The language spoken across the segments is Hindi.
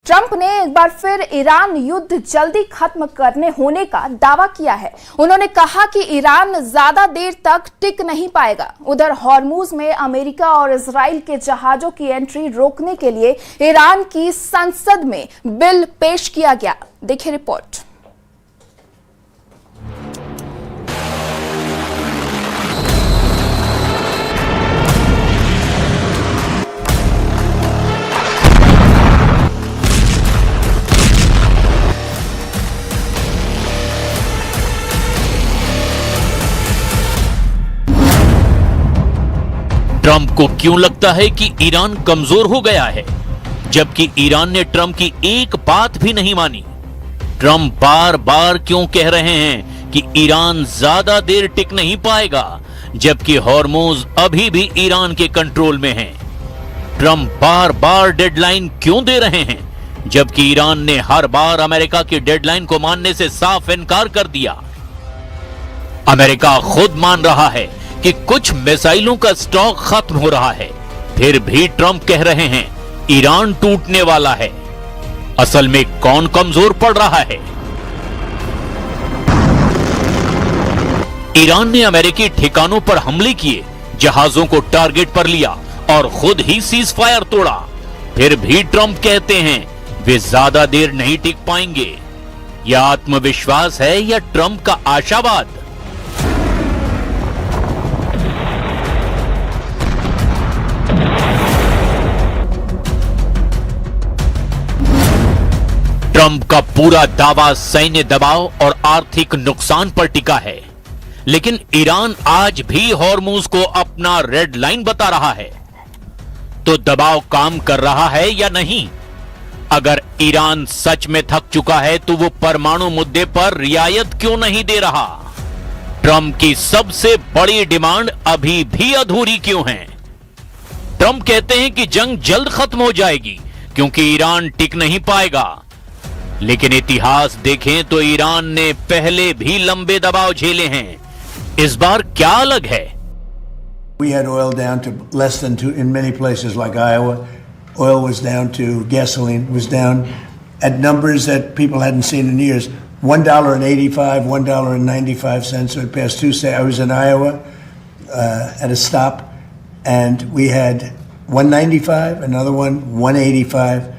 ट्रंप ने एक बार फिर ईरान युद्ध जल्दी खत्म करने होने का दावा किया है। उन्होंने कहा कि ईरान ज्यादा देर तक टिक नहीं पाएगा। उधर हॉर्मुज में अमेरिका और इजराइल के जहाजों की एंट्री रोकने के लिए ईरान की संसद में बिल पेश किया गया। देखिए रिपोर्ट। ट्रंप को क्यों लगता है कि ईरान कमजोर हो गया है, जबकि ईरान ने ट्रंप की एक बात भी नहीं मानी? ट्रंप बार बार क्यों कह रहे हैं कि ईरान ज्यादा देर टिक नहीं पाएगा, जबकि हॉर्मुज अभी भी ईरान के कंट्रोल में है? ट्रंप बार बार डेडलाइन क्यों दे रहे हैं, जबकि ईरान ने हर बार अमेरिका की डेडलाइन को मानने से साफ इनकार कर दिया? अमेरिका खुद मान रहा है कि कुछ मिसाइलों का स्टॉक खत्म हो रहा है, फिर भी ट्रंप कह रहे हैं ईरान टूटने वाला है। असल में कौन कमजोर पड़ रहा है? ईरान ने अमेरिकी ठिकानों पर हमले किए, जहाजों को टारगेट पर लिया और खुद ही सीज फायर तोड़ा। फिर भी ट्रंप कहते हैं वे ज्यादा देर नहीं टिक पाएंगे। यह आत्मविश्वास है या ट्रंप का आशावाद? ट्रंप का पूरा दावा सैन्य दबाव और आर्थिक नुकसान पर टिका है, लेकिन ईरान आज भी हॉर्मुज को अपना रेड लाइन बता रहा है। तो दबाव काम कर रहा है या नहीं? अगर ईरान सच में थक चुका है तो वो परमाणु मुद्दे पर रियायत क्यों नहीं दे रहा? ट्रंप की सबसे बड़ी डिमांड अभी भी अधूरी क्यों है? ट्रंप कहते हैं कि जंग जल्द खत्म हो जाएगी क्योंकि ईरान टिक नहीं पाएगा, लेकिन इतिहास देखें तो ईरान ने पहले भी लंबे दबाव झेले हैं। इस बार क्या अलग है? We had oil down to less than two in many places like Iowa. Oil was down to gasoline was down at numbers that people hadn't seen in years. $1.85, $1.95. So it passed Tuesday. I was in Iowa at a stop, and we had $1.95, another one $1.85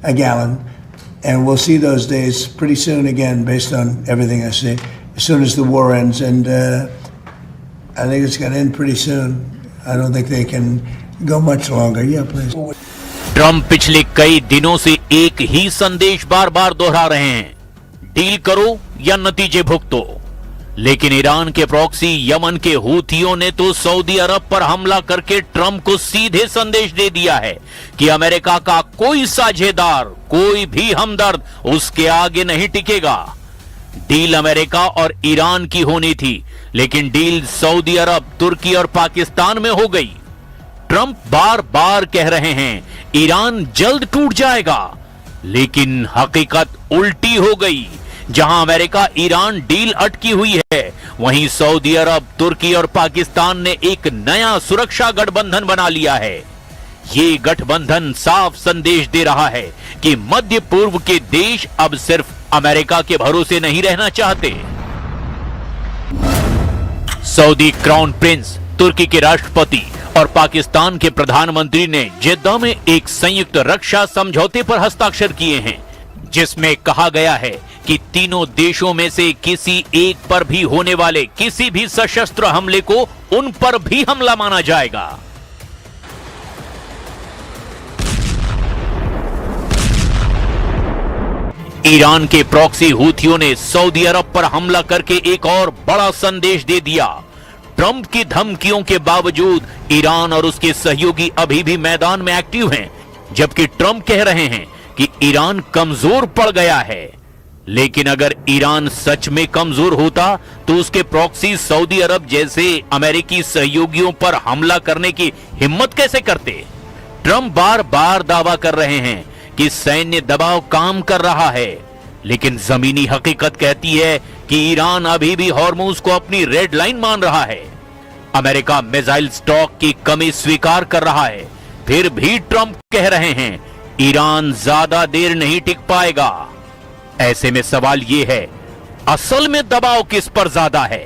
a gallon. And we'll see those days pretty soon again, based on everything I see, as soon as the war ends. And I think it's going to end pretty soon. I don't think they can go much longer. Yeah, please. Trump पिछले कई दिनों से एक ही संदेश बार बार दोहरा रहे हैं, डील करो या नतीजे भुगतो। लेकिन ईरान के प्रॉक्सी यमन के हूथियों ने तो सऊदी अरब पर हमला करके ट्रंप को सीधे संदेश दे दिया है कि अमेरिका का कोई साझेदार, कोई भी हमदर्द उसके आगे नहीं टिकेगा। डील अमेरिका और ईरान की होनी थी, लेकिन डील सऊदी अरब, तुर्की और पाकिस्तान में हो गई। ट्रंप बार बार कह रहे हैं ईरान जल्द टूट जाएगा, लेकिन हकीकत उल्टी हो गई। जहां अमेरिका ईरान डील अटकी हुई है, वहीं सऊदी अरब, तुर्की और पाकिस्तान ने एक नया सुरक्षा गठबंधन बना लिया है। ये गठबंधन साफ संदेश दे रहा है कि मध्य पूर्व के देश अब सिर्फ अमेरिका के भरोसे नहीं रहना चाहते। सऊदी क्राउन प्रिंस, तुर्की के राष्ट्रपति और पाकिस्तान के प्रधानमंत्री ने जेद्दा में एक संयुक्त रक्षा समझौते पर हस्ताक्षर किए हैं, जिसमें कहा गया है कि तीनों देशों में से किसी एक पर भी होने वाले किसी भी सशस्त्र हमले को उन पर भी हमला माना जाएगा। ईरान के प्रॉक्सी हूथियों ने सऊदी अरब पर हमला करके एक और बड़ा संदेश दे दिया। ट्रंप की धमकियों के बावजूद ईरान और उसके सहयोगी अभी भी मैदान में एक्टिव हैं, जबकि ट्रंप कह रहे हैं कि ईरान कमजोर पड़ गया है। लेकिन अगर ईरान सच में कमजोर होता तो उसके प्रॉक्सी सऊदी अरब जैसे अमेरिकी सहयोगियों पर हमला करने की हिम्मत कैसे करते? ट्रंप बार बार दावा कर रहे हैं कि सैन्य दबाव काम कर रहा है, लेकिन जमीनी हकीकत कहती है कि ईरान अभी भी हॉर्मुज को अपनी रेड लाइन मान रहा है। अमेरिका मिसाइल स्टॉक की कमी स्वीकार कर रहा है, फिर भी ट्रंप कह रहे हैं ईरान ज्यादा देर नहीं टिक पाएगा। ऐसे में सवाल यह है, असल में दबाव किस पर ज्यादा है?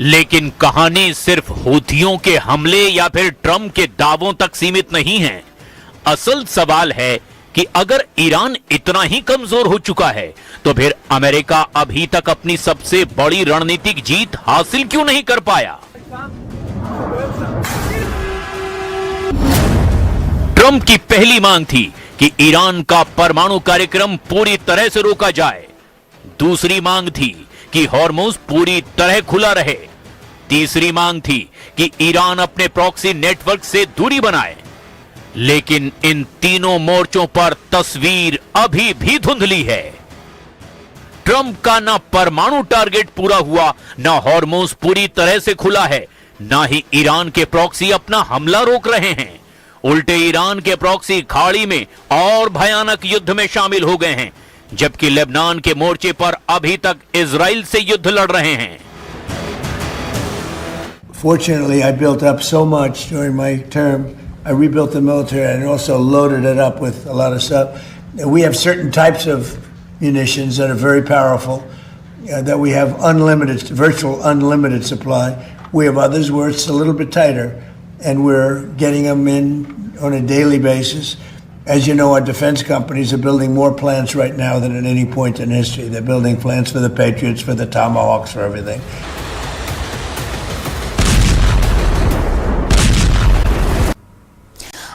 लेकिन कहानी सिर्फ हूथियों के हमले या फिर ट्रंप के दावों तक सीमित नहीं है। असल सवाल है कि अगर ईरान इतना ही कमजोर हो चुका है तो फिर अमेरिका अभी तक अपनी सबसे बड़ी रणनीतिक जीत हासिल क्यों नहीं कर पाया? ट्रंप की पहली मांग थी कि ईरान का परमाणु कार्यक्रम पूरी तरह से रोका जाए। दूसरी मांग थी कि हॉर्मुज पूरी तरह खुला रहे। तीसरी मांग थी कि ईरान अपने प्रॉक्सी नेटवर्क से दूरी बनाए। लेकिन इन तीनों मोर्चों पर तस्वीर अभी भी धुंधली है। ट्रंप का ना परमाणु टारगेट पूरा हुआ, ना हॉर्मुज पूरी तरह से खुला है, ना ही ईरान के प्रॉक्सी अपना हमला रोक रहे हैं। उल्टे ईरान के प्रॉक्सी खाड़ी में और भयानक युद्ध में शामिल हो गए हैं, जबकि लेबनान के मोर्चे पर अभी तक इजराइल से युद्ध लड़ रहे हैं। Fortunately, I built up so much during my term. I rebuilt the military and also loaded it up with a lot of stuff. We have certain types of munitions that are very powerful, that we have unlimited, virtual unlimited supply. We have others where it's a little bit tighter, and we're getting them in on a daily basis. As you know, our defense companies are building more plants right now than at any point in history. They're building plants for the Patriots, for the Tomahawks, for everything.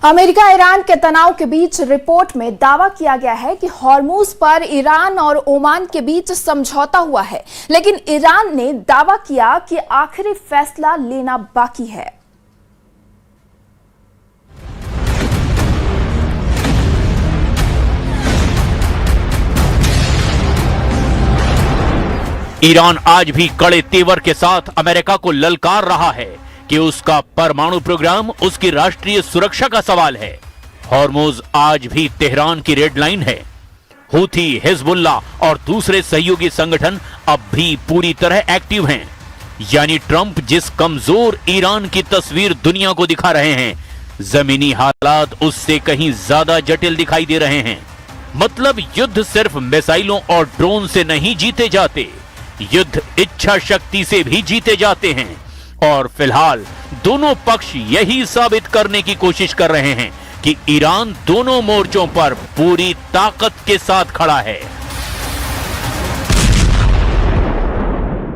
America Iran के तनाव के बीच रिपोर्ट में दावा किया गया है कि हॉर्मुज पर ईरान और ओमान के बीच समझौता हुआ है, लेकिन ईरान ने दावा किया कि आखिरी फैसला लेना बाकी है। ईरान आज भी कड़े तेवर के साथ अमेरिका को ललकार रहा है कि उसका परमाणु प्रोग्राम उसकी राष्ट्रीय सुरक्षा का सवाल है। हॉर्मुज आज भी तेहरान की रेड लाइन है। हूथी, हिजबुल्ला और दूसरे सहयोगी संगठन अब भी पूरी तरह एक्टिव हैं। यानी ट्रंप जिस कमजोर ईरान की तस्वीर दुनिया को दिखा रहे हैं, जमीनी हालात उससे कहीं ज्यादा जटिल दिखाई दे रहे हैं। मतलब युद्ध सिर्फ मिसाइलों और ड्रोन से नहीं जीते जाते, युद्ध इच्छा शक्ति से भी जीते जाते हैं। और फिलहाल दोनों पक्ष यही साबित करने की कोशिश कर रहे हैं कि ईरान दोनों मोर्चों पर पूरी ताकत के साथ खड़ा है।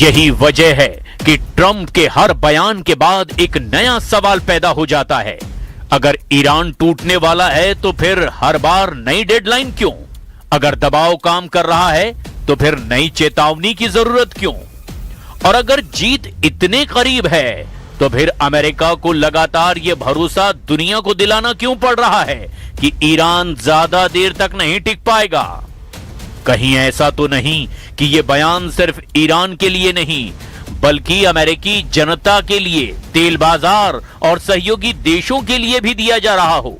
यही वजह है कि ट्रंप के हर बयान के बाद एक नया सवाल पैदा हो जाता है। अगर ईरान टूटने वाला है तो फिर हर बार नई डेडलाइन क्यों? अगर दबाव काम कर रहा है तो फिर नई चेतावनी की जरूरत क्यों? और अगर जीत इतने करीब है तो फिर अमेरिका को लगातार यह भरोसा दुनिया को दिलाना क्यों पड़ रहा है कि ईरान ज्यादा देर तक नहीं टिक पाएगा? कहीं ऐसा तो नहीं कि यह बयान सिर्फ ईरान के लिए नहीं, बल्कि अमेरिकी जनता के लिए, तेल बाजार और सहयोगी देशों के लिए भी दिया जा रहा हो?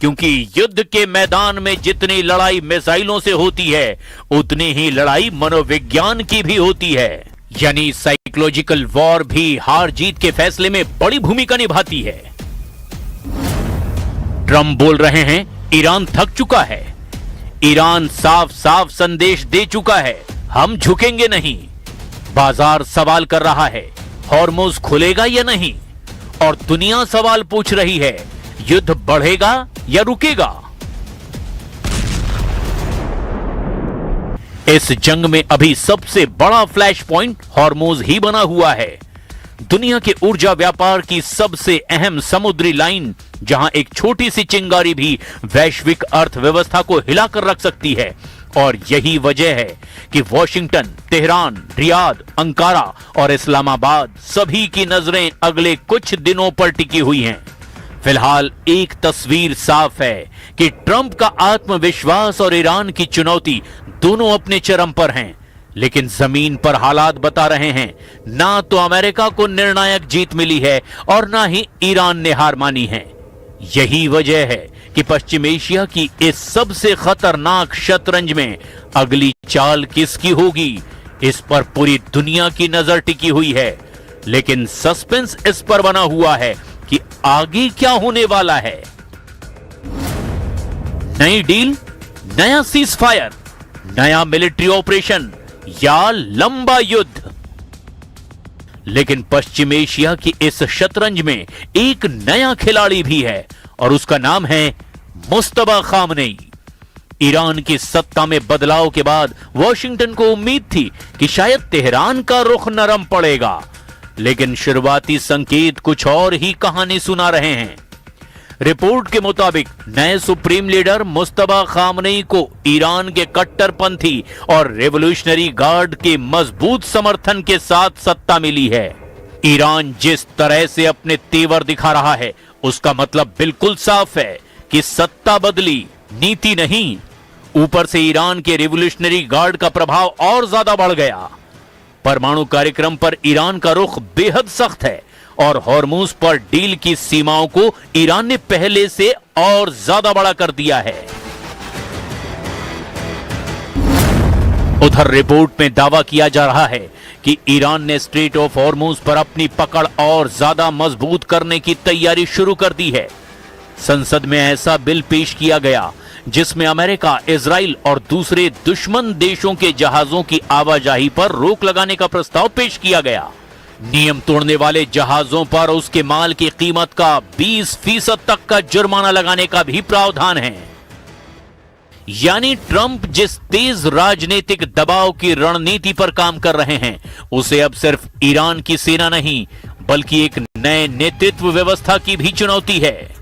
क्योंकि युद्ध के मैदान में जितनी लड़ाई मिसाइलों से होती है, उतनी ही लड़ाई मनोविज्ञान की भी होती है। यानी साइकोलॉजिकल वॉर भी हार जीत के फैसले में बड़ी भूमिका निभाती है। ट्रंप बोल रहे हैं ईरान थक चुका है। ईरान साफ साफ संदेश दे चुका है, हम झुकेंगे नहीं। बाजार सवाल कर रहा है, हॉर्मुज खुलेगा या नहीं? और दुनिया सवाल पूछ रही है, युद्ध बढ़ेगा या रुकेगा? इस जंग में अभी सबसे बड़ा फ्लैश पॉइंट हॉर्मुज ही बना हुआ है। दुनिया के ऊर्जा व्यापार की सबसे अहम समुद्री लाइन, जहां एक छोटी सी चिंगारी भी वैश्विक अर्थव्यवस्था को हिलाकर रख सकती है। और यही वजह है कि वॉशिंगटन, तेहरान, रियाद, अंकारा और इस्लामाबाद सभी की नजरें अगले कुछ दिनों पर टिकी हुई हैं। फिलहाल एक तस्वीर साफ है कि ट्रंप का आत्मविश्वास और ईरान की चुनौती दोनों अपने चरम पर हैं, लेकिन जमीन पर हालात बता रहे हैं ना तो अमेरिका को निर्णायक जीत मिली है और ना ही ईरान ने हार मानी है। यही वजह है कि पश्चिम एशिया की इस सबसे खतरनाक शतरंज में अगली चाल किसकी होगी, इस पर पूरी दुनिया की नजर टिकी हुई है। लेकिन सस्पेंस इस पर बना हुआ है कि आगे क्या होने वाला है। नई डील, नया सीज फायर, नया मिलिट्री ऑपरेशन या लंबा युद्ध। लेकिन पश्चिम एशिया की इस शतरंज में एक नया खिलाड़ी भी है और उसका नाम है मुस्तफा खामनेई। ईरान की सत्ता में बदलाव के बाद वॉशिंगटन को उम्मीद थी कि शायद तेहरान का रुख नरम पड़ेगा, लेकिन शुरुआती संकेत कुछ और ही कहानी सुना रहे हैं। रिपोर्ट के मुताबिक नए सुप्रीम लीडर मुस्तफा खामनेई को ईरान के कट्टरपंथी और रेवोल्यूशनरी गार्ड के मजबूत समर्थन के साथ सत्ता मिली है। ईरान जिस तरह से अपने तेवर दिखा रहा है, उसका मतलब बिल्कुल साफ है कि सत्ता बदली, नीति नहीं। ऊपर से ईरान के रेवोल्यूशनरी गार्ड का प्रभाव और ज्यादा बढ़ गया। परमाणु कार्यक्रम पर ईरान का रुख बेहद सख्त है और हॉर्मुज पर डील की सीमाओं को ईरान ने पहले से और ज्यादा बड़ा कर दिया है। उधर रिपोर्ट में दावा किया जा रहा है कि ईरान ने स्ट्रेट ऑफ हॉर्मुज पर अपनी पकड़ और ज्यादा मजबूत करने की तैयारी शुरू कर दी है। संसद में ऐसा बिल पेश किया गया जिसमें अमेरिका, इजराइल और दूसरे दुश्मन देशों के जहाजों की आवाजाही पर रोक लगाने का प्रस्ताव पेश किया गया। नियम तोड़ने वाले जहाजों पर उसके माल की कीमत का 20% तक का जुर्माना लगाने का भी प्रावधान है। यानी ट्रंप जिस तेज राजनीतिक दबाव की रणनीति पर काम कर रहे हैं, उसे अब सिर्फ ईरान की सेना नहीं बल्कि एक नए नेतृत्व व्यवस्था की भी चुनौती है।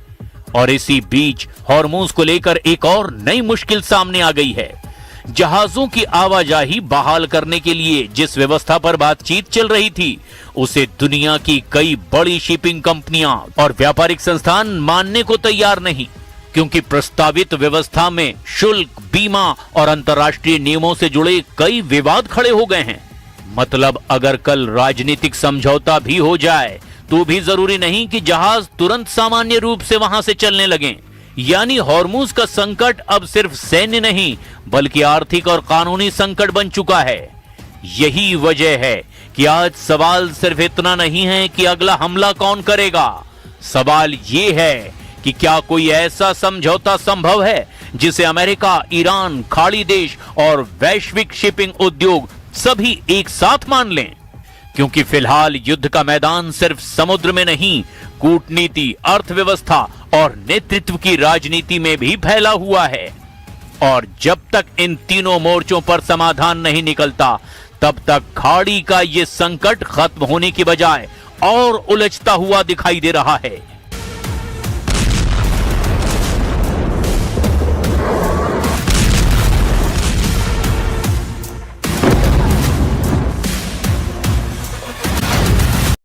और इसी बीच हॉर्मुज को लेकर एक और नई मुश्किल सामने आ गई है। जहाजों की आवाजाही बहाल करने के लिए जिस व्यवस्था पर बातचीत चल रही थी, उसे दुनिया की कई बड़ी शिपिंग कंपनियां और व्यापारिक संस्थान मानने को तैयार नहीं, क्योंकि प्रस्तावित व्यवस्था में शुल्क, बीमा और अंतर्राष्ट्रीय नियमों से जुड़े कई विवाद खड़े हो गए हैं। मतलब अगर कल राजनीतिक समझौता भी हो जाए तो भी जरूरी नहीं कि जहाज तुरंत सामान्य रूप से वहां से चलने लगें। यानी हॉर्मुज का संकट अब सिर्फ सैन्य नहीं बल्कि आर्थिक और कानूनी संकट बन चुका है। यही वजह है कि आज सवाल सिर्फ इतना नहीं है कि अगला हमला कौन करेगा। सवाल ये है कि क्या कोई ऐसा समझौता संभव है जिसे अमेरिका, ईरान, खाड़ी देश और वैश्विक शिपिंग उद्योग सभी एक साथ मान लें। क्योंकि फिलहाल युद्ध का मैदान सिर्फ समुद्र में नहीं, कूटनीति, अर्थव्यवस्था और नेतृत्व की राजनीति में भी फैला हुआ है। और जब तक इन तीनों मोर्चों पर समाधान नहीं निकलता, तब तक खाड़ी का ये संकट खत्म होने की बजाय और उलझता हुआ दिखाई दे रहा है।